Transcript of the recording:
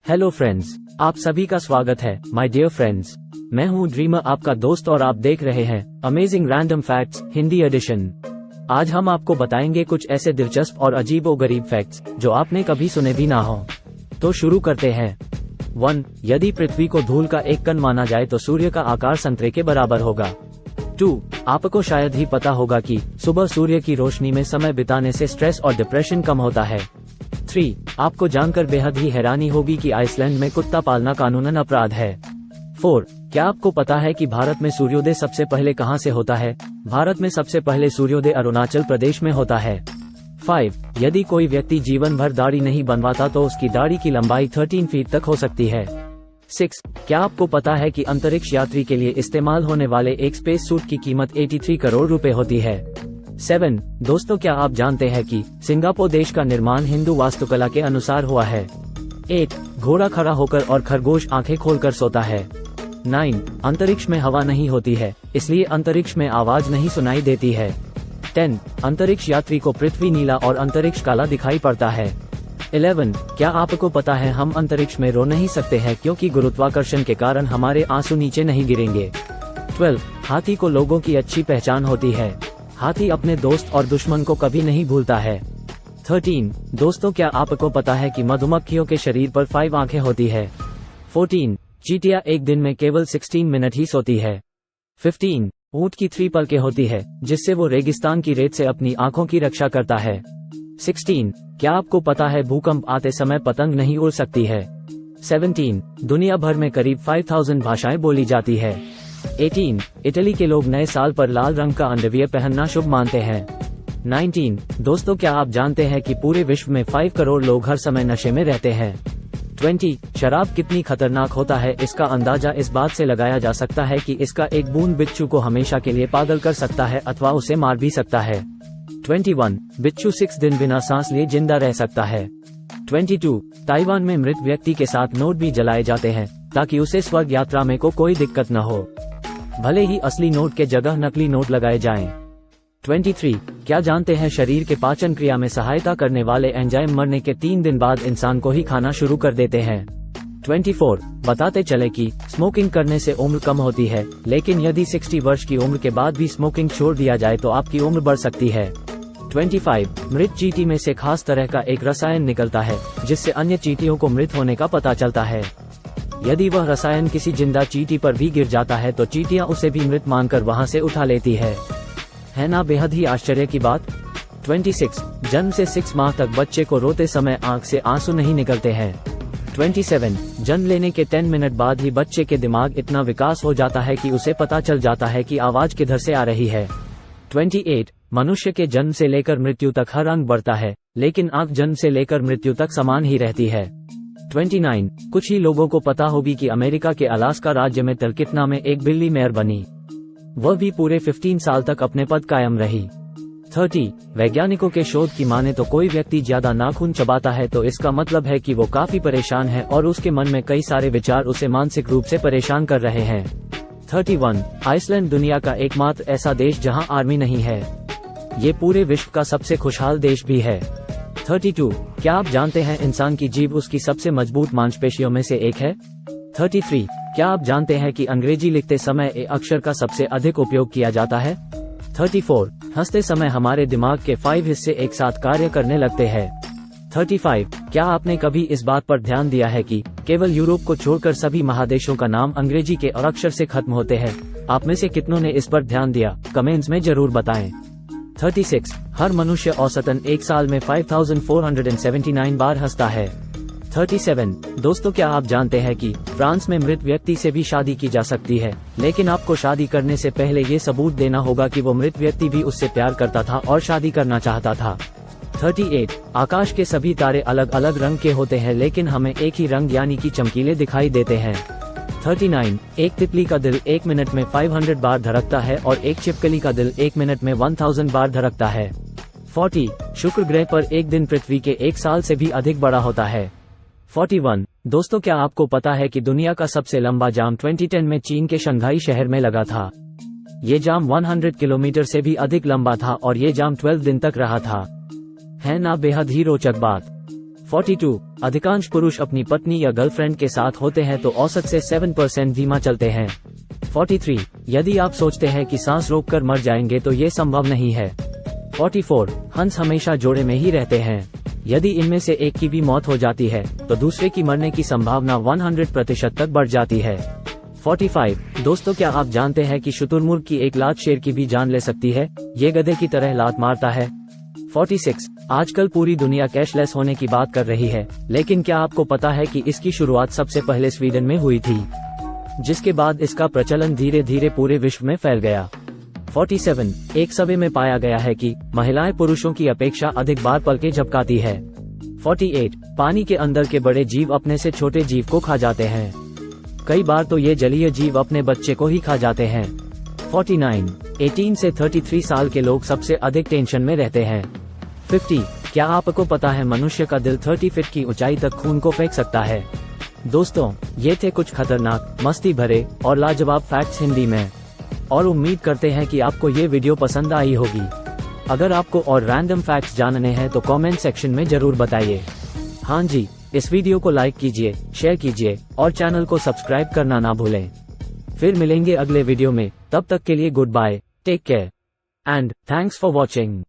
Hello friends, आप सभी का स्वागत है माय डियर फ्रेंड्स। मैं हूं ड्रीमर, आपका दोस्त, और आप देख रहे हैं amazing random facts Hindi edition. आज हम आपको बताएंगे कुछ ऐसे दिलचस्प और अजीबोगरीब फैक्ट्स जो आपने कभी सुने भी ना हो। तो शुरू करते हैं। 1. यदि पृथ्वी को धूल का एक कण माना जाए तो सूर्य का आकार संतरे के बराबर होगा। 2. आपको शायद ही पता होगा कि सुबह सूर्य की रोशनी में समय बिताने से स्ट्रेस और डिप्रेशन कम होता है। 3. आपको जानकर बेहद ही हैरानी होगी कि आइसलैंड में कुत्ता पालना कानूनन अपराध है। 4. क्या आपको पता है कि भारत में सूर्योदय सबसे पहले कहां से होता है? भारत में सबसे पहले सूर्योदय अरुणाचल प्रदेश में होता है। 5. यदि कोई व्यक्ति जीवन भर दाढ़ी नहीं बनवाता तो उसकी दाढ़ी की लंबाई 13 फीट तक हो सकती है। 6. क्या आपको पता है कि अंतरिक्ष यात्री के लिए इस्तेमाल होने वाले एक स्पेस सूट की कीमत 83 करोड़ रुपए होती है। 7. दोस्तों, क्या आप जानते हैं कि सिंगापुर देश का निर्माण हिंदू वास्तुकला के अनुसार हुआ है? 8. घोड़ा खड़ा होकर और खरगोश आंखें खोलकर सोता है। 9. अंतरिक्ष में हवा नहीं होती है, इसलिए अंतरिक्ष में आवाज नहीं सुनाई देती है। 10. अंतरिक्ष यात्री को पृथ्वी नीला और अंतरिक्ष काला दिखाई पड़ता है। 11. क्या आपको पता है हम अंतरिक्ष में रो नहीं सकते हैं क्योंकि गुरुत्वाकर्षण के कारण हमारे आंसू नीचे नहीं गिरेंगे। 12. हाथी को लोगों की अच्छी पहचान होती है। हाथी अपने दोस्त और दुश्मन को कभी नहीं भूलता है। 13. दोस्तों, क्या आपको पता है कि मधुमक्खियों के शरीर पर 5 आंखें होती है। 14. चींटियां एक दिन में केवल 16 मिनट ही सोती है। 15. ऊंट की 3 पलकें होती है जिससे वो रेगिस्तान की रेत से अपनी आंखों की रक्षा करता है। 16. क्या आपको पता है भूकंप आते समय पतंग नहीं उड़ सकती है। 17. दुनिया भर में करीब 5000 भाषाएं बोली जाती है। 18. इटली के लोग नए साल पर लाल रंग का अंडरवियर पहनना शुभ मानते हैं। 19. दोस्तों, क्या आप जानते हैं कि पूरे विश्व में 5 करोड़ लोग हर समय नशे में रहते हैं। 20. शराब कितनी खतरनाक होता है इसका अंदाजा इस बात से लगाया जा सकता है कि इसका एक बूंद बिच्छू को हमेशा के लिए पागल कर सकता है अथवा उसे मार भी सकता है। 21. बिच्छू 6 दिन बिना सांस लिए जिंदा रह सकता है। 22. ताइवान में मृत व्यक्ति के साथ नोट भी जलाए जाते हैं ताकि उसे स्वर्ग यात्रा में कोई दिक्कत न हो, भले ही असली नोट के जगह नकली नोट लगाए जाएं। 23. क्या जानते हैं शरीर के पाचन क्रिया में सहायता करने वाले एंजाइम मरने के 3 दिन बाद इंसान को ही खाना शुरू कर देते हैं। 24. बताते चले कि स्मोकिंग करने से उम्र कम होती है, लेकिन यदि 60 वर्ष की उम्र के बाद भी स्मोकिंग छोड़ दिया जाए तो आपकी उम्र बढ़ सकती है। 25. मृत चींटी में से खास तरह का एक रसायन निकलता है जिससे अन्य चींटियों को मृत होने का पता चलता है। यदि वह रसायन किसी जिंदा चींटी पर भी गिर जाता है तो चींटियां उसे भी मृत मानकर वहां से उठा लेती है ना बेहद ही आश्चर्य की बात। 26. जन्म से 6 माह तक बच्चे को रोते समय आंख से आंसू नहीं निकलते हैं। 27. जन्म लेने के 10 मिनट बाद ही बच्चे के दिमाग इतना विकास हो जाता है कि उसे पता चल जाता है कि आवाज किधर से आ रही है। 28. मनुष्य के जन्म से लेकर मृत्यु तक हर अंग बढ़ता है, लेकिन आंख जन्म से लेकर मृत्यु तक समान ही रहती है। 29. कुछ ही लोगों को पता होगी कि अमेरिका के अलास्का राज्य में तलकितना में एक बिल्ली मेयर बनी, वह भी पूरे 15 साल तक अपने पद कायम रही। 30. वैज्ञानिकों के शोध की माने तो कोई व्यक्ति ज्यादा नाखून चबाता है तो इसका मतलब है कि वो काफी परेशान है और उसके मन में कई सारे विचार उसे मानसिक रूप से परेशान कर रहे हैं। 31. आइसलैंड दुनिया का एकमात्र ऐसा देश जहां आर्मी नहीं है, ये पूरे विश्व का सबसे खुशहाल देश भी है। 32. क्या आप जानते हैं इंसान की जीभ उसकी सबसे मजबूत मांसपेशियों में से एक है। 33. क्या आप जानते हैं कि अंग्रेजी लिखते समय ए अक्षर का सबसे अधिक उपयोग किया जाता है। 34. हंसते समय हमारे दिमाग के 5 हिस्से एक साथ कार्य करने लगते हैं। 35. क्या आपने कभी इस बात पर ध्यान दिया है कि केवल यूरोप को छोड़कर सभी महादेशों का नाम अंग्रेजी के और अक्षर से खत्म होते हैं? आप में से कितनों ने इस पर ध्यान दिया, कमेंट्स में जरूर बताएं। 36. हर मनुष्य औसतन एक साल में 5479 बार हंसता है। 37. दोस्तों, क्या आप जानते हैं कि फ्रांस में मृत व्यक्ति से भी शादी की जा सकती है, लेकिन आपको शादी करने से पहले ये सबूत देना होगा कि वो मृत व्यक्ति भी उससे प्यार करता था और शादी करना चाहता था। 38. आकाश के सभी तारे अलग अलग रंग के होते हैं लेकिन हमें एक ही रंग यानी कि चमकीले दिखाई देते हैं। 39. एक तितली का दिल 1 मिनट में 500 बार धड़कता है और एक छिपकली का दिल 1 मिनट में 1000 बार धड़कता है। 40. शुक्र ग्रह पर एक दिन पृथ्वी के 1 साल से भी अधिक बड़ा होता है। 41. दोस्तों, क्या आपको पता है कि दुनिया का सबसे लंबा जाम 2010 में चीन के शंघाई शहर में लगा था? ये जाम 100 किलोमीटर से भी अधिक लंबा था और ये जाम 12 दिन तक रहा था, है ना बेहद ही रोचक बात। 42 अधिकांश पुरुष अपनी पत्नी या गर्लफ्रेंड के साथ होते हैं तो औसत से 7% धीमा चलते हैं। 43 यदि आप सोचते हैं कि सांस रोककर मर जाएंगे तो ये संभव नहीं है। 44 हंस हमेशा जोड़े में ही रहते हैं। यदि इनमें से एक की भी मौत हो जाती है तो दूसरे की मरने की संभावना 100% तक बढ़ जाती है। 45 दोस्तों, क्या आप जानते हैं कि शुतुरमुर्ग की एक लात शेर की भी जान ले सकती है? ये गधे की तरह लात मारता है। 46 आजकल पूरी दुनिया कैशलेस होने की बात कर रही है, लेकिन क्या आपको पता है कि इसकी शुरुआत सबसे पहले स्वीडन में हुई थी, जिसके बाद इसका प्रचलन धीरे धीरे पूरे विश्व में फैल गया। 47 एक सर्वे में पाया गया है कि महिलाएं पुरुषों की अपेक्षा अधिक बार पलकें झपकाती है। 48 पानी के अंदर के बड़े जीव अपने से छोटे जीव को खा जाते हैं। कई बार तो ये जलीय जीव अपने बच्चे को ही खा जाते हैं। 49 18 से 33 साल के लोग सबसे अधिक टेंशन में रहते हैं। 50 क्या आपको पता है मनुष्य का दिल 30 फीट की ऊंचाई तक खून को फेंक सकता है? दोस्तों, ये थे कुछ खतरनाक, मस्ती भरे और लाजवाब फैक्ट्स हिंदी में, और उम्मीद करते हैं कि आपको ये वीडियो पसंद आई होगी। अगर आपको और रैंडम फैक्ट्स जानने हैं तो कमेंट सेक्शन में जरूर बताइए। हाँ जी, इस वीडियो को लाइक कीजिए, शेयर कीजिए और चैनल को सब्सक्राइब करना ना भूलें। फिर मिलेंगे अगले वीडियो में, तब तक के लिए goodbye, take care and thanks for watching.